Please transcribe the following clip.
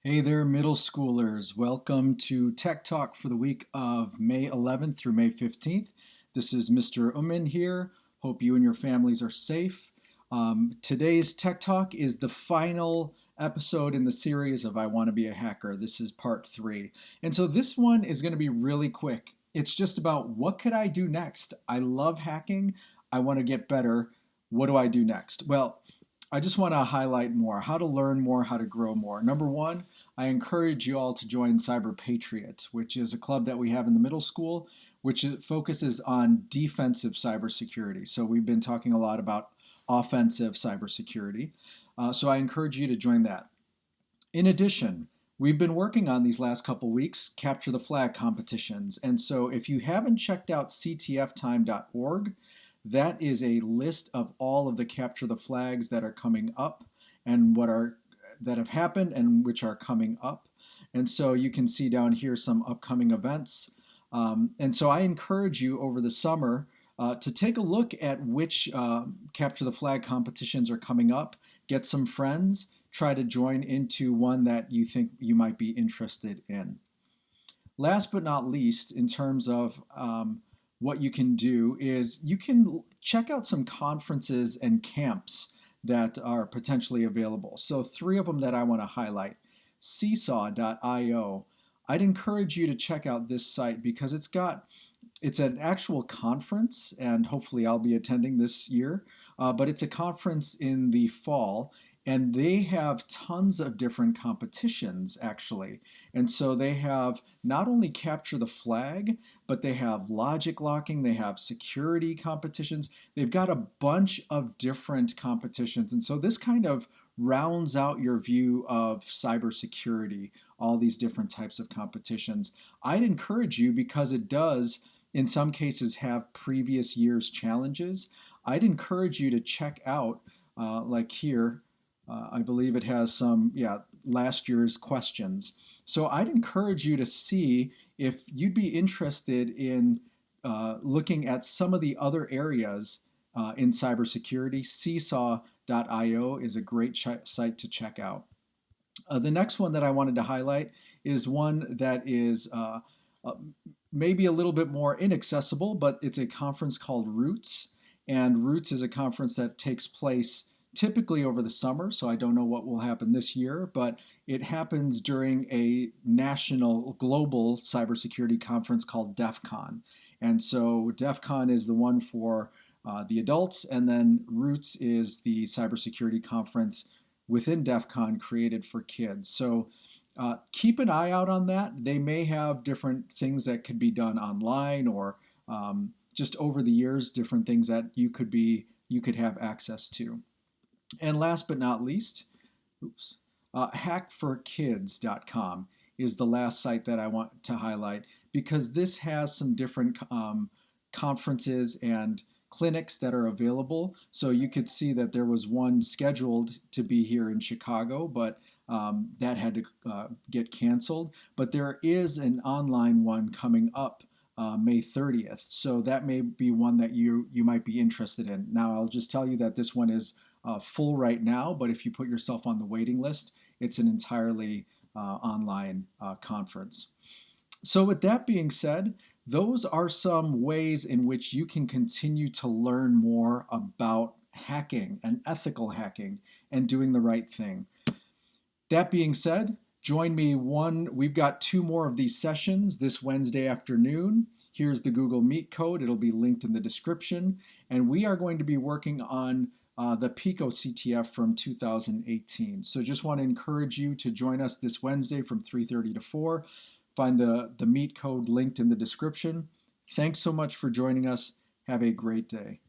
Hey there, middle schoolers. Welcome to Tech Talk for the week of May 11th through May 15th. This is Mr. Uman here. Hope you and your families are safe. Today's Tech Talk is the final episode in the series of I Want to Be a Hacker. This is part 3. And so this one is going to be really quick. It's just about what could I do next? I love hacking. I want to get better. What do I do next? Well, I just want to highlight more, how to learn more, how to grow more. Number one, I encourage you all to join CyberPatriots, which is a club that we have in the middle school, which focuses on defensive cybersecurity. So we've been talking a lot about offensive cybersecurity. So I encourage you to join that. In addition, we've been working on these last couple weeks capture the flag competitions. And so if you haven't checked out ctftime.org, that is a list of all of the capture the flags that are coming up and that have happened and which are coming up. And so you can see down here some upcoming events. And so I encourage you over the summer to take a look at which capture the flag competitions are coming up, get some friends, try to join into one that you think you might be interested in. Last but not least, in terms of what you can do is you can check out some conferences and camps that are potentially available. So 3 of them that I want to highlight. SeeSaw IO. I'd encourage you to check out this site because it's an actual conference, and hopefully I'll be attending this year, but it's a conference in the fall, and they have tons of different competitions actually. And so they have not only capture the flag, but they have logic locking, they have security competitions, they've got a bunch of different competitions. And so this kind of rounds out your view of cybersecurity, all these different types of competitions. I'd encourage you, because it does in some cases have previous year's challenges, I'd encourage you to check out, like here, I believe it has some, last year's questions. So I'd encourage you to see if you'd be interested in looking at some of the other areas in cybersecurity. SeeSaw.io is a great site to check out. The next one that I wanted to highlight is one that is maybe a little bit more inaccessible, but it's a conference called Roots. And Roots is a conference that takes place typically over the summer, so I don't know what will happen this year, but it happens during a national, global cybersecurity conference called DEF CON. And so DEF CON is the one for the adults, and then Roots is the cybersecurity conference within DEF CON created for kids. So keep an eye out on that. They may have different things that could be done online or just over the years, different things that you could have access to. And last but not least, hackforkids.com is the last site that I want to highlight because this has some different conferences and clinics that are available. So you could see that there was one scheduled to be here in Chicago, but that had to get canceled. But there is an online one coming up May 30th. So that may be one that you might be interested in. Now, I'll just tell you that this one is full right now, but if you put yourself on the waiting list, it's an entirely online conference. So with that being said, those are some ways in which you can continue to learn more about hacking and ethical hacking and doing the right thing. That being said, join me we've got 2 more of these sessions this Wednesday afternoon. Here's the Google Meet code. It'll be linked in the description. And we are going to be working on the Pico CTF from 2018. So just want to encourage you to join us this Wednesday from 3:30 to 4. Find the Meet code linked in the description. Thanks so much for joining us. Have a great day.